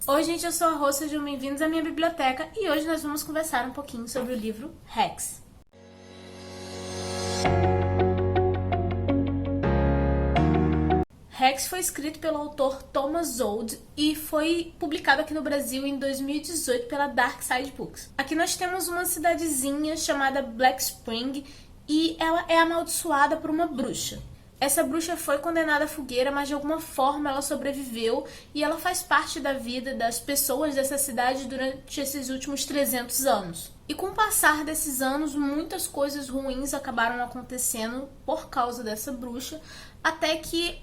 Oi, gente, eu sou a Rô, sejam bem-vindos à minha biblioteca e hoje nós vamos conversar um pouquinho sobre o livro Hacks. Hacks foi escrito pelo autor Thomas Sowell e foi publicado aqui no Brasil em 2018 pela Dark Side Books. Aqui nós temos uma cidadezinha chamada Black Spring e ela é amaldiçoada por uma bruxa. Essa bruxa foi condenada à fogueira, mas de alguma forma ela sobreviveu e ela faz parte da vida das pessoas dessa cidade durante esses últimos 300 anos. E com o passar desses anos, muitas coisas ruins acabaram acontecendo por causa dessa bruxa, até que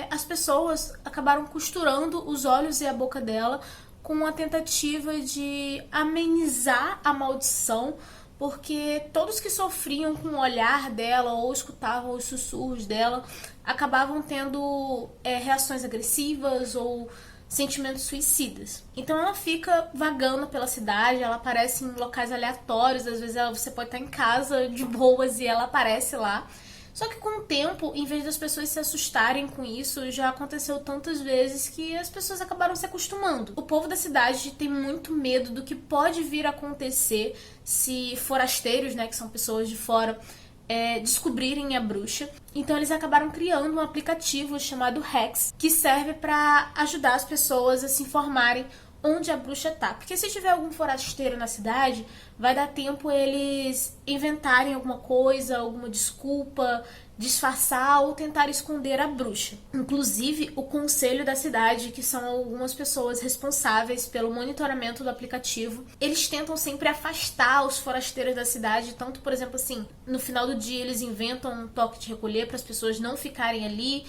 as pessoas acabaram costurando os olhos e a boca dela com a tentativa de amenizar a maldição, porque todos que sofriam com o olhar dela ou escutavam os sussurros dela acabavam tendo reações agressivas ou sentimentos suicidas. Então ela fica vagando pela cidade, ela aparece em locais aleatórios, às vezes você pode estar em casa de boas e ela aparece lá. Só que com o tempo, em vez das pessoas se assustarem com isso, já aconteceu tantas vezes que as pessoas acabaram se acostumando. O povo da cidade tem muito medo do que pode vir a acontecer se forasteiros, que são pessoas de fora, descobrirem a bruxa. Então eles acabaram criando um aplicativo chamado Hacks, que serve para ajudar as pessoas a se informarem onde a bruxa tá. Porque se tiver algum forasteiro na cidade, vai dar tempo eles inventarem alguma coisa, alguma desculpa, disfarçar ou tentar esconder a bruxa. Inclusive, o conselho da cidade, que são algumas pessoas responsáveis pelo monitoramento do aplicativo, eles tentam sempre afastar os forasteiros da cidade, tanto, por exemplo, assim, no final do dia eles inventam um toque de recolher para as pessoas não ficarem ali,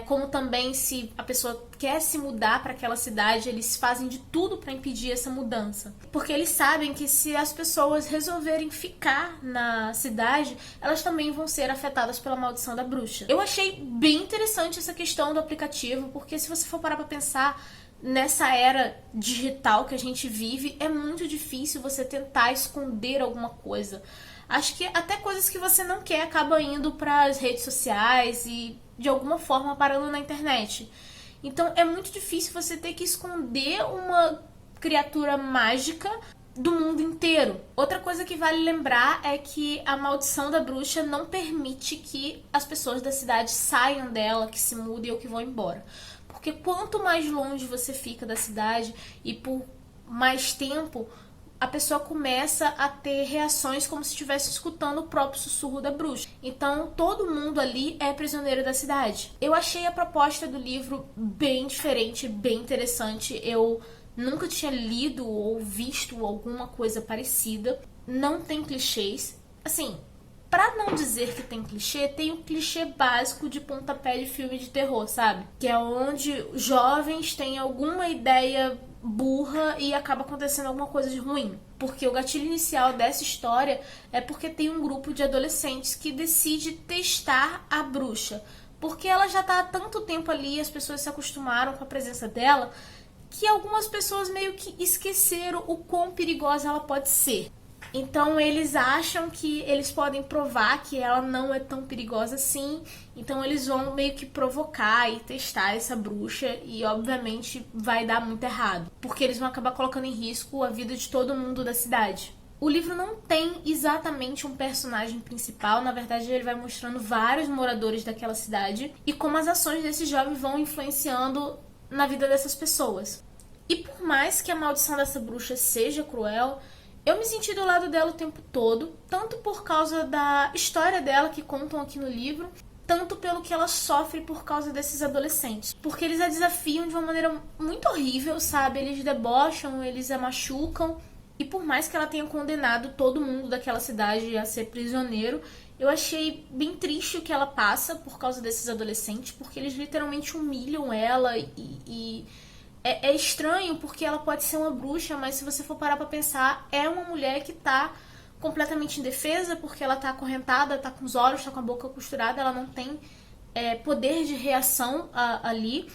como também se a pessoa quer se mudar para aquela cidade, eles fazem de tudo para impedir essa mudança. Porque eles sabem que se as pessoas resolverem ficar na cidade, elas também vão ser afetadas pela maldição da bruxa. Eu achei bem interessante essa questão do aplicativo, porque se você for parar para pensar, nessa era digital que a gente vive, é muito difícil você tentar esconder alguma coisa. Acho que até coisas que você não quer acabam indo para as redes sociais e de alguma forma parando na internet. Então é muito difícil você ter que esconder uma criatura mágica do mundo inteiro. Outra coisa que vale lembrar é que a maldição da bruxa não permite que as pessoas da cidade saiam dela, que se mudem ou que vão embora. Porque quanto mais longe você fica da cidade e por mais tempo, a pessoa começa a ter reações como se estivesse escutando o próprio sussurro da bruxa. Então, todo mundo ali é prisioneiro da cidade. Eu achei a proposta do livro bem diferente, bem interessante. Eu nunca tinha lido ou visto alguma coisa parecida. Não tem clichês. Assim, pra não dizer que tem clichê, tem o clichê básico de pontapé de filme de terror, sabe? Que é onde jovens têm alguma ideia burra e acaba acontecendo alguma coisa de ruim. Porque o gatilho inicial dessa história é porque tem um grupo de adolescentes que decide testar a bruxa. Porque ela já tá há tanto tempo ali, as pessoas se acostumaram com a presença dela, que algumas pessoas meio que esqueceram o quão perigosa ela pode ser. Então eles acham que eles podem provar que ela não é tão perigosa assim. Então eles vão meio que provocar e testar essa bruxa. E obviamente vai dar muito errado, porque eles vão acabar colocando em risco a vida de todo mundo da cidade. O livro não tem exatamente um personagem principal. Na verdade ele vai mostrando vários moradores daquela cidade e como as ações desse jovem vão influenciando na vida dessas pessoas. E por mais que a maldição dessa bruxa seja cruel, eu me senti do lado dela o tempo todo, tanto por causa da história dela que contam aqui no livro, tanto pelo que ela sofre por causa desses adolescentes. Porque eles a desafiam de uma maneira muito horrível, sabe? Eles debocham, eles a machucam. E por mais que ela tenha condenado todo mundo daquela cidade a ser prisioneiro, eu achei bem triste o que ela passa por causa desses adolescentes, porque eles literalmente humilham ela e é estranho porque ela pode ser uma bruxa, mas se você for parar pra pensar, é uma mulher que tá completamente indefesa, porque ela tá acorrentada, tá com os olhos, tá com a boca costurada, ela não tem poder de reação ali.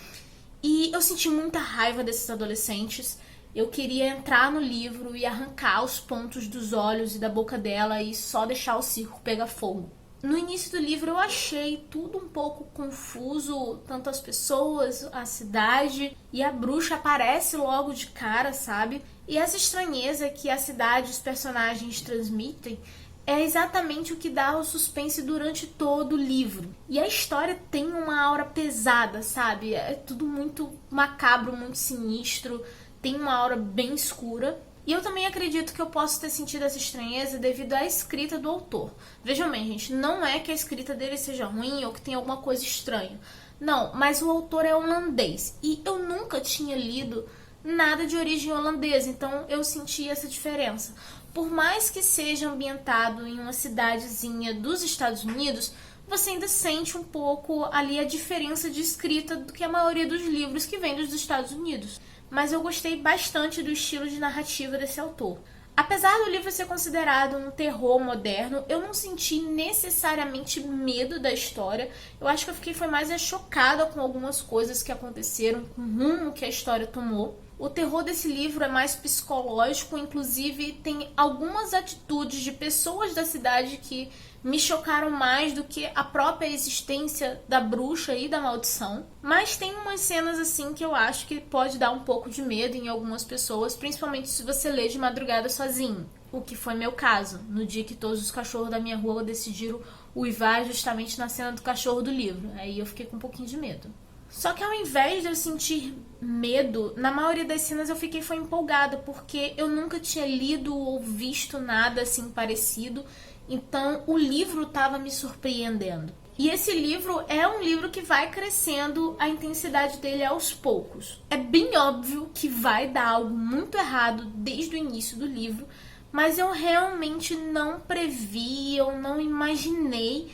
E eu senti muita raiva desses adolescentes. Eu queria entrar no livro e arrancar os pontos dos olhos e da boca dela e só deixar o circo pegar fogo. No início do livro eu achei tudo um pouco confuso, tanto as pessoas, a cidade, e a bruxa aparece logo de cara, sabe? E essa estranheza que a cidade e os personagens transmitem é exatamente o que dá o suspense durante todo o livro. E a história tem uma aura pesada, sabe? É tudo muito macabro, muito sinistro, tem uma aura bem escura. E eu também acredito que eu posso ter sentido essa estranheza devido à escrita do autor. Vejam bem, gente, não é que a escrita dele seja ruim ou que tem alguma coisa estranha. Não, mas o autor é holandês e eu nunca tinha lido nada de origem holandesa, então eu senti essa diferença. Por mais que seja ambientado em uma cidadezinha dos Estados Unidos, você ainda sente um pouco ali a diferença de escrita do que a maioria dos livros que vem dos Estados Unidos. Mas eu gostei bastante do estilo de narrativa desse autor. Apesar do livro ser considerado um terror moderno, eu não senti necessariamente medo da história. Eu acho que eu fiquei mais chocada com algumas coisas que aconteceram, com o rumo que a história tomou. O terror desse livro é mais psicológico, inclusive tem algumas atitudes de pessoas da cidade que me chocaram mais do que a própria existência da bruxa e da maldição. Mas tem umas cenas assim que eu acho que pode dar um pouco de medo em algumas pessoas, principalmente se você lê de madrugada sozinho. O que foi meu caso, no dia que todos os cachorros da minha rua decidiram uivar justamente na cena do cachorro do livro. Aí eu fiquei com um pouquinho de medo. Só que ao invés de eu sentir medo, na maioria das cenas eu foi empolgada, porque eu nunca tinha lido ou visto nada assim parecido, então o livro estava me surpreendendo. E esse livro é um livro que vai crescendo a intensidade dele aos poucos. É bem óbvio que vai dar algo muito errado desde o início do livro, mas eu realmente não previ, eu não imaginei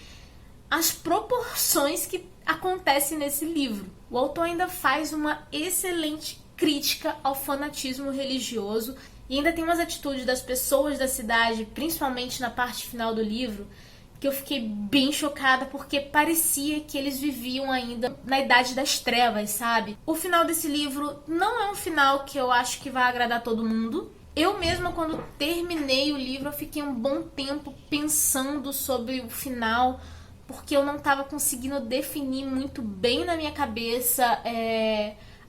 as proporções que acontecem nesse livro. O autor ainda faz uma excelente crítica ao fanatismo religioso e ainda tem umas atitudes das pessoas da cidade, principalmente na parte final do livro, que eu fiquei bem chocada porque parecia que eles viviam ainda na Idade das Trevas, sabe? O final desse livro não é um final que eu acho que vai agradar todo mundo. Eu mesma, quando terminei o livro, eu fiquei um bom tempo pensando sobre o final, porque eu não estava conseguindo definir muito bem na minha cabeça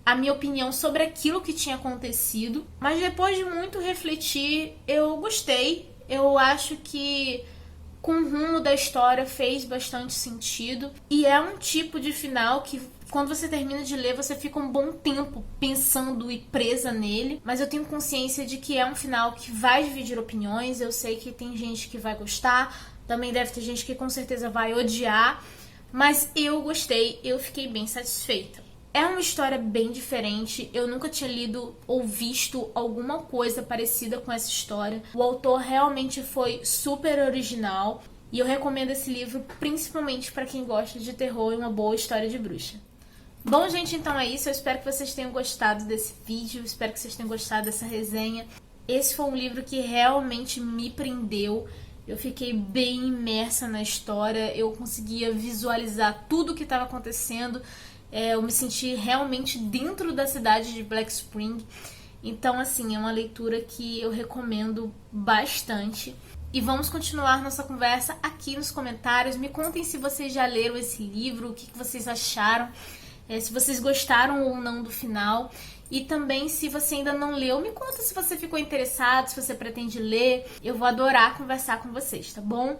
a minha opinião sobre aquilo que tinha acontecido. Mas depois de muito refletir, eu gostei. Eu acho que com o rumo da história fez bastante sentido. E é um tipo de final que, quando você termina de ler, você fica um bom tempo pensando e presa nele. Mas eu tenho consciência de que é um final que vai dividir opiniões. Eu sei que tem gente que vai gostar, também deve ter gente que com certeza vai odiar, mas eu gostei, eu fiquei bem satisfeita. É uma história bem diferente, eu nunca tinha lido ou visto alguma coisa parecida com essa história. O autor realmente foi super original e eu recomendo esse livro principalmente para quem gosta de terror e uma boa história de bruxa. Bom, gente, então é isso. Eu espero que vocês tenham gostado desse vídeo, espero que vocês tenham gostado dessa resenha. Esse foi um livro que realmente me prendeu. Eu fiquei bem imersa na história, eu conseguia visualizar tudo o que estava acontecendo, eu me senti realmente dentro da cidade de Black Spring. Então, assim, é uma leitura que eu recomendo bastante. E vamos continuar nossa conversa aqui nos comentários. Me contem se vocês já leram esse livro, o que vocês acharam, se vocês gostaram ou não do final. E também, se você ainda não leu, me conta se você ficou interessado, se você pretende ler. Eu vou adorar conversar com vocês, tá bom?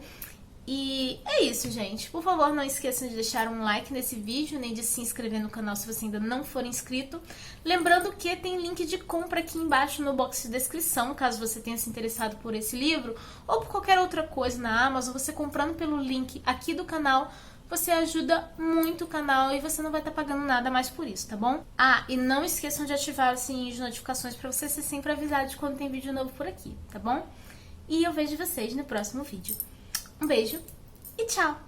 E é isso, gente. Por favor, não esqueçam de deixar um like nesse vídeo, nem de se inscrever no canal se você ainda não for inscrito. Lembrando que tem link de compra aqui embaixo no box de descrição, caso você tenha se interessado por esse livro ou por qualquer outra coisa na Amazon. Você comprando pelo link aqui do canal, você ajuda muito o canal e você não vai estar pagando nada mais por isso, tá bom? Ah, e não esqueçam de ativar o sininho de notificações para você ser sempre avisado de quando tem vídeo novo por aqui, tá bom? E eu vejo vocês no próximo vídeo. Um beijo e tchau!